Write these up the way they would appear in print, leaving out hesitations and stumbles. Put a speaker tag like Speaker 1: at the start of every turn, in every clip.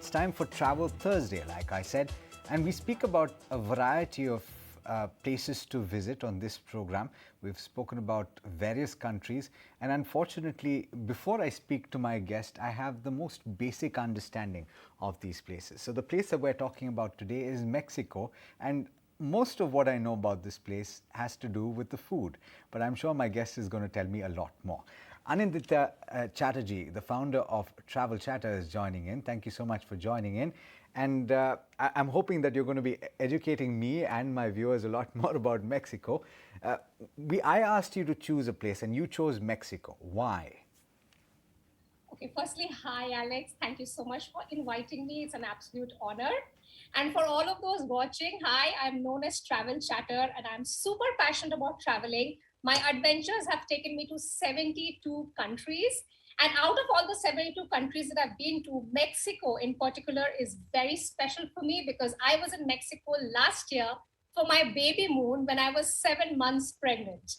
Speaker 1: It's time for Travel Thursday, like I said, and we speak about a variety of places to visit on this program. We've spoken about various countries, and unfortunately, before I speak to my guest, I have the most basic understanding of these places. So, the place that we're talking about today is Mexico, and most of what I know about this place has to do with the food, but I'm sure my guest is going to tell me a lot more. Anindita Chatterjee, the founder of Travel Chatter, is joining in. Thank you so much for joining in. And I'm hoping that you're going to be educating me and my viewers a lot more about Mexico. I asked you to choose a place and you chose Mexico. Why?
Speaker 2: Okay, firstly, hi Alex. Thank you so much for inviting me. It's an absolute honor. And for all of those watching, hi, I'm known as Travel Chatter and I'm super passionate about traveling. My adventures have taken me to 72 countries. And out of all the 72 countries that I've been to, Mexico in particular is very special for me because I was in Mexico last year for my baby moon when I was 7 months pregnant.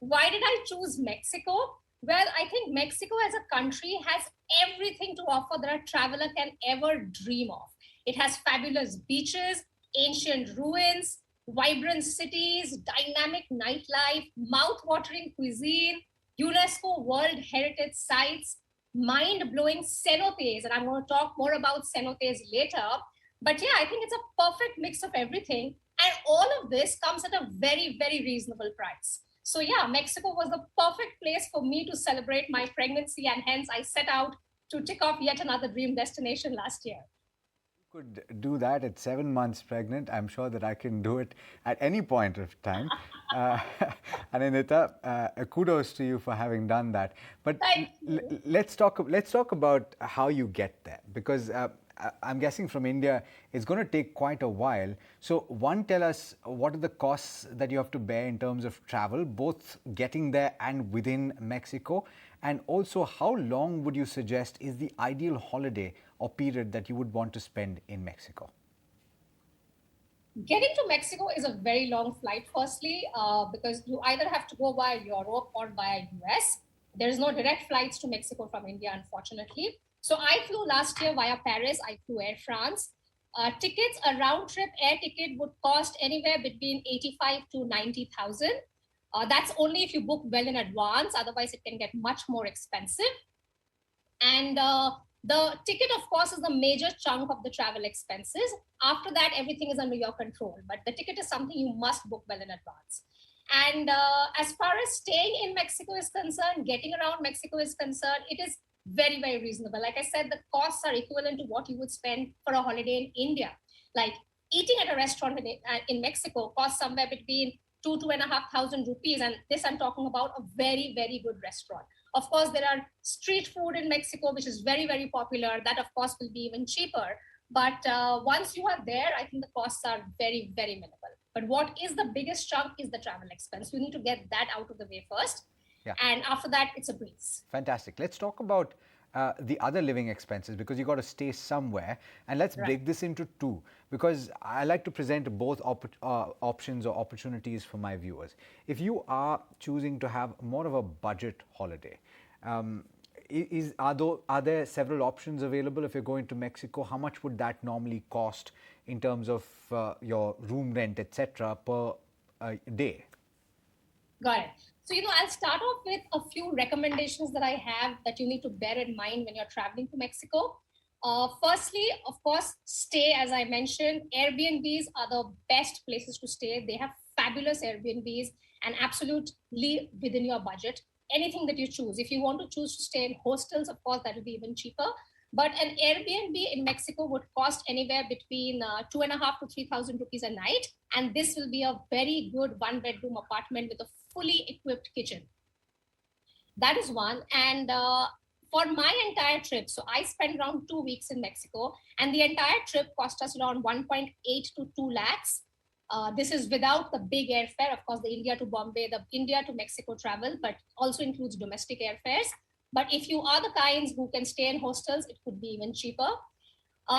Speaker 2: Why did I choose Mexico? Well, I think Mexico as a country has everything to offer that a traveler can ever dream of. It has fabulous beaches, ancient ruins, vibrant cities, dynamic nightlife, mouth-watering cuisine, UNESCO World Heritage Sites, mind-blowing cenotes, and I'm going to talk more about cenotes later. But yeah, I think it's a perfect mix of everything, and all of this comes at a very, very reasonable price. So yeah, Mexico was the perfect place for me to celebrate my pregnancy, and hence I set out to tick off yet another dream destination last year.
Speaker 1: Could do that at 7 months pregnant. I'm sure that I can do it at any point of time. Uh, Anindita, kudos to you for having done that. But let's talk about how you get there, because I'm guessing from India it's going to take quite a while. So, one, tell us what are the costs that you have to bear in terms of travel, both getting there and within Mexico, and also how long would you suggest is the ideal holiday or period that you would want to spend in Mexico?
Speaker 2: Getting to Mexico is a very long flight, firstly, because you either have to go via Europe or via US. There's no direct flights to Mexico from India, unfortunately. So I flew last year via Paris. I flew Air France. Tickets, a round trip air ticket would cost anywhere between 85 to 90,000. That's only if you book well in advance. Otherwise, it can get much more expensive. And the ticket, of course, is the major chunk of the travel expenses. After that, everything is under your control. But the ticket is something you must book well in advance. And as far as staying in Mexico is concerned, getting around Mexico is concerned, it is very, very reasonable. Like I said, the costs are equivalent to what you would spend for a holiday in India. Like eating at a restaurant in Mexico costs somewhere between 2,500 rupees. And this I'm talking about a very, very good restaurant. Of course, there are street food in Mexico, which is very, very popular. That, of course, will be even cheaper. But once you are there, I think the costs are very, very minimal. But what is the biggest chunk is the travel expense. You need to get that out of the way first. Yeah. And after that, it's a breeze.
Speaker 1: Fantastic. Let's talk about the other living expenses, because you got to stay somewhere, and let's break this into two, because I like to present both options or opportunities for my viewers. If you are choosing to have more of a budget holiday, are there several options available? If you're going to Mexico, how much would that normally cost in terms of your room rent, etc., per day?
Speaker 2: Got it. So, I'll start off with a few recommendations that I have that you need to bear in mind when you're traveling to Mexico. Firstly, of course, stay, as I mentioned, Airbnbs are the best places to stay. They have fabulous Airbnbs and absolutely within your budget. Anything that you choose. If you want to choose to stay in hostels, of course, that will be even cheaper. But an Airbnb in Mexico would cost anywhere between 2,500 to 3,000 rupees a night. And this will be a very good one-bedroom apartment with a fully equipped kitchen. That is one. And for my entire trip, so I spent around 2 weeks in Mexico, and the entire trip cost us around 1.8 to 2 lakhs. This is without the big airfare, of course, the India to Bombay, the India to Mexico travel, but also includes domestic airfares. But if you are the kinds who can stay in hostels, it could be even cheaper.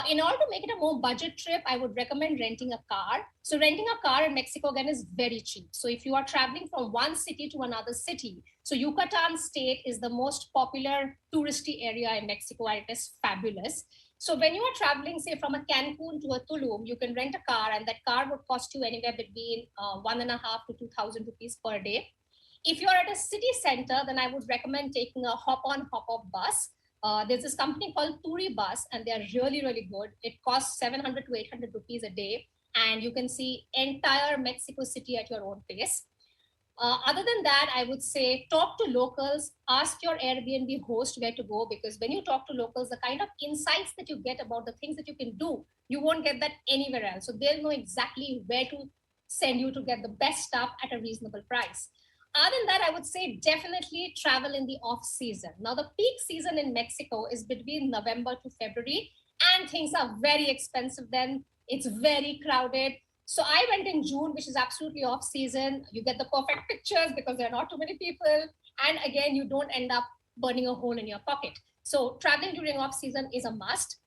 Speaker 2: In order to make it a more budget trip, I would recommend renting a car. So renting a car in Mexico again is very cheap. So if you are traveling from one city to another city, So Yucatan state is the most popular touristy area in Mexico, and it is fabulous. So when you are traveling, say from a Cancun to a Tulum, you can rent a car, and that car would cost you anywhere between 1.5 to 2,000 rupees per day. If you're at a city center, then I would recommend taking a hop-on, hop-off bus. There's this company called Turi Bus, and they are really, really good. It costs 700 to 800 rupees a day, and you can see entire Mexico City at your own pace. Other than that, I would say talk to locals, ask your Airbnb host where to go, because when you talk to locals, the kind of insights that you get about the things that you can do, you won't get that anywhere else. So they'll know exactly where to send you to get the best stuff at a reasonable price. Other than that, I would say definitely travel in the off season. Now, the peak season in Mexico is between November to February, and things are very expensive then. It's very crowded. So I went in June, which is absolutely off season. You get the perfect pictures because there are not too many people. And again, you don't end up burning a hole in your pocket. So traveling during off season is a must.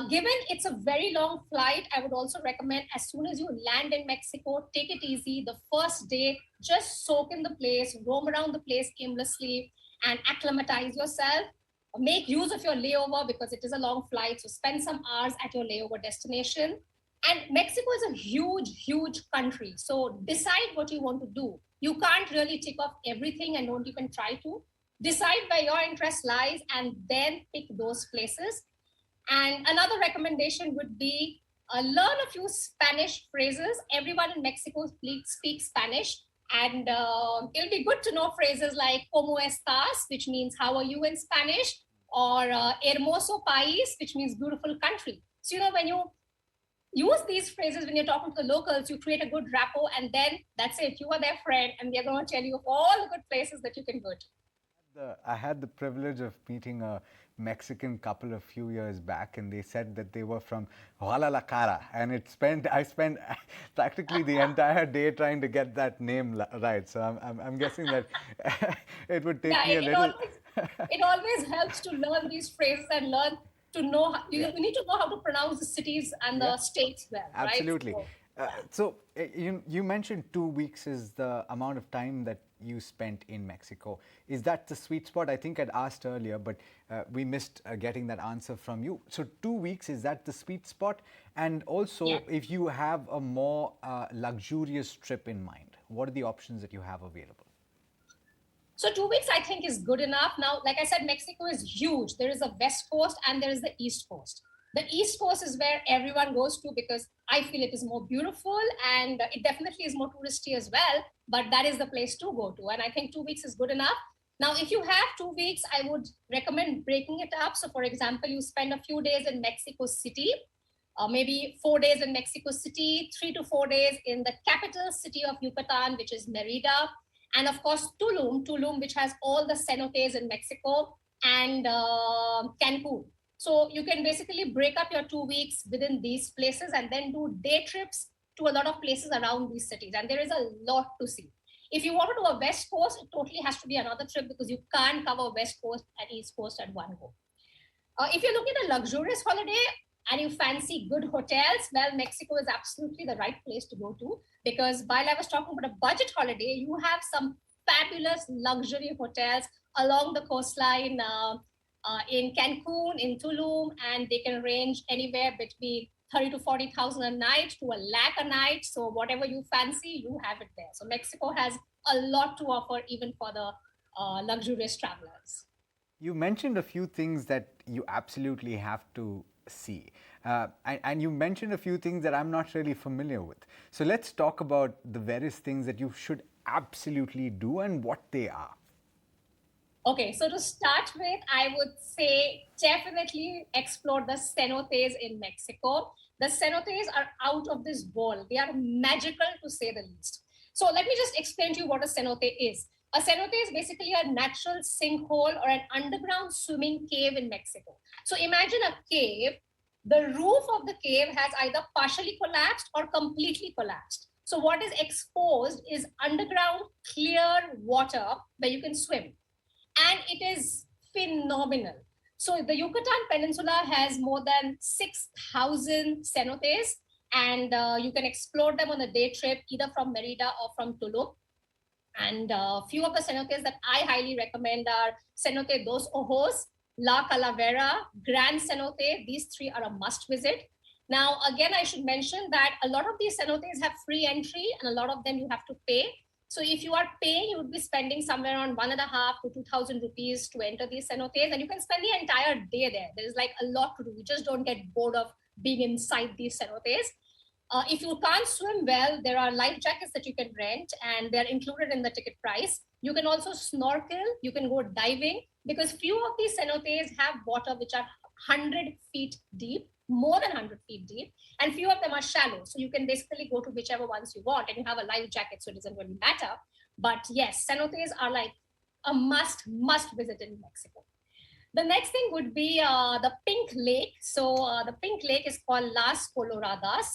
Speaker 2: Given it's a very long flight, I would also recommend as soon as you land in Mexico, take it easy. The first day, just soak in the place, roam around the place aimlessly, and acclimatize yourself. Make use of your layover because it is a long flight. So spend some hours at your layover destination. And Mexico is a huge, huge country. So decide what you want to do. You can't really tick off everything, and don't even try to. Decide where your interest lies and then pick those places. And another recommendation would be learn a few Spanish phrases. Everyone in Mexico speaks Spanish. And it'll be good to know phrases like "Cómo estás?", which means "How are you?" in Spanish, or "Hermoso país," which means "beautiful country." So, when you use these phrases when you're talking to the locals, you create a good rapport, and then that's it. You are their friend, and they're going to tell you of all the good places that you can go to.
Speaker 1: I had the privilege of meeting a Mexican couple a few years back, and they said that they were from Guadalajara, and I spent practically the entire day trying to get that name right. So I'm guessing that it would take me a little.
Speaker 2: It always helps to learn these phrases and learn to know. You need to know how to pronounce the cities and the states well,
Speaker 1: Absolutely.
Speaker 2: right?
Speaker 1: So you mentioned 2 weeks is the amount of time that you spent in Mexico. Is that the sweet spot? I think I'd asked earlier, but we missed getting that answer from you. So 2 weeks, is that the sweet spot? And also, if you have a more luxurious trip in mind, what are the options that you have available?
Speaker 2: So 2 weeks, I think, is good enough. Now, like I said, Mexico is huge. There is a West Coast and there is the East Coast. The East Coast is where everyone goes to because I feel it is more beautiful, and it definitely is more touristy as well, but that is the place to go to. And I think 2 weeks is good enough. Now, if you have 2 weeks, I would recommend breaking it up. So for example, you spend a few days in Mexico City, maybe 4 days in Mexico City, 3 to 4 days in the capital city of Yucatan, which is Merida. And of course, Tulum, which has all the cenotes in Mexico, and Cancun. So you can basically break up your 2 weeks within these places and then do day trips to a lot of places around these cities. And there is a lot to see. If you want to do a West Coast, it totally has to be another trip because you can't cover West Coast and East Coast at one go. If you're looking at a luxurious holiday and you fancy good hotels, well, Mexico is absolutely the right place to go to because while I was talking about a budget holiday, you have some fabulous luxury hotels along the coastline in Cancun, in Tulum, and they can range anywhere between 30 to 40,000 a night to a lakh a night. So whatever you fancy, you have it there. So Mexico has a lot to offer even for the luxurious travelers.
Speaker 1: You mentioned a few things that you absolutely have to see. And you mentioned a few things that I'm not really familiar with. So let's talk about the various things that you should absolutely do and what they are.
Speaker 2: Okay, so to start with, I would say definitely explore the cenotes in Mexico. The cenotes are out of this world. They are magical to say the least. So let me just explain to you what a cenote is. A cenote is basically a natural sinkhole or an underground swimming cave in Mexico. So imagine a cave. The roof of the cave has either partially collapsed or completely collapsed. So what is exposed is underground clear water where you can swim. And it is phenomenal. So the Yucatan Peninsula has more than 6,000 cenotes, and you can explore them on a day trip either from Merida or from Tulum. And a few of the cenotes that I highly recommend are Cenote dos Ojos, La Calavera, Grand Cenote. These three are a must visit. Now, again, I should mention that a lot of these cenotes have free entry and a lot of them you have to pay. So if you are paying, you would be spending somewhere around 1.5 to 2,000 rupees to enter these cenotes, and you can spend the entire day there. There's like a lot to do. You just don't get bored of being inside these cenotes. If you can't swim well, there are life jackets that you can rent and they're included in the ticket price. You can also snorkel, you can go diving because few of these cenotes have water which are 100 feet deep, more than 100 feet deep, and few of them are shallow. So you can basically go to whichever ones you want and you have a life jacket, so it doesn't really matter. But yes, cenotes are like a must visit in Mexico. The next thing would be the Pink Lake. So the Pink Lake is called Las Coloradas.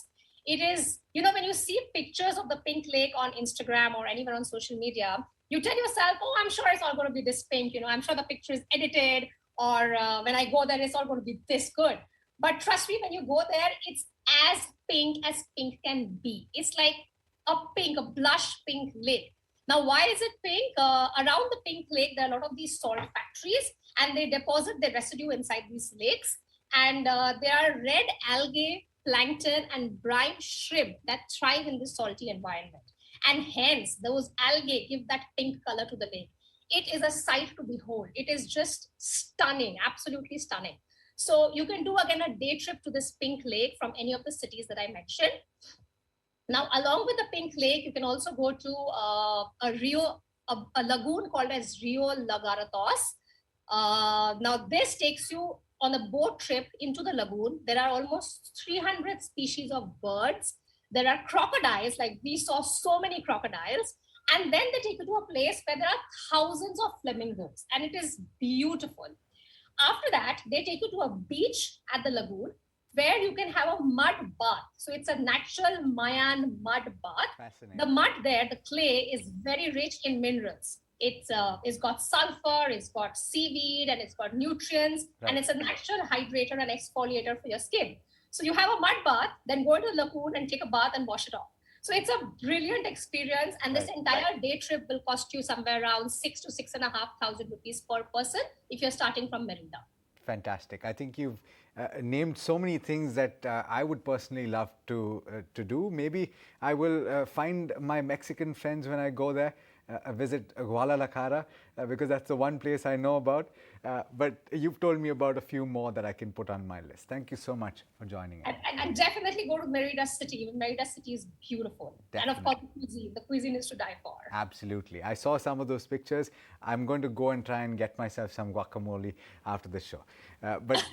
Speaker 2: It is, you know, when you see pictures of the Pink Lake on Instagram or anywhere on social media, you tell yourself, oh, I'm sure it's all going to be this pink. You know, I'm sure the picture is edited, or when I go there, it's all going to be this good. But trust me, when you go there, it's as pink can be. It's like a blush pink lake. Now, why is it pink? Around the Pink Lake, there are a lot of these salt factories, and they deposit the residue inside these lakes. And there are red algae, plankton, and brine shrimp that thrive in this salty environment. And hence, those algae give that pink color to the lake. It is a sight to behold. It is just stunning, absolutely stunning. So you can do again a day trip to this Pink Lake from any of the cities that I mentioned. Now, along with the Pink Lake, you can also go to a lagoon called as Rio Lagaratos. Now, this takes you on a boat trip into the lagoon. There are almost 300 species of birds. There are crocodiles, like we saw so many crocodiles. And then they take you to a place where there are thousands of flamingos, and it is beautiful. After that, they take you to a beach at the lagoon where you can have a mud bath. So it's a natural Mayan mud bath. The mud there, the clay, is very rich in minerals. It's got sulfur, it's got seaweed, and it's got nutrients, and it's a natural hydrator and exfoliator for your skin. So you have a mud bath, then go to the lagoon and take a bath and wash it off. So it's a brilliant experience, and this entire day trip will cost you somewhere around 6 to 6,500 rupees per person if you're starting from Merida.
Speaker 1: Fantastic. I think you've named so many things that I would personally love to do. Maybe I will find my Mexican friends when I go there, visit Guadalajara, because that's the one place I know about. But you've told me about a few more that I can put on my list. Thank you so much for joining us.
Speaker 2: And definitely go to Merida City. Merida City is beautiful. Definitely. And of course, the cuisine is to die for.
Speaker 1: Absolutely. I saw some of those pictures. I'm going to go and try and get myself some guacamole after the show. But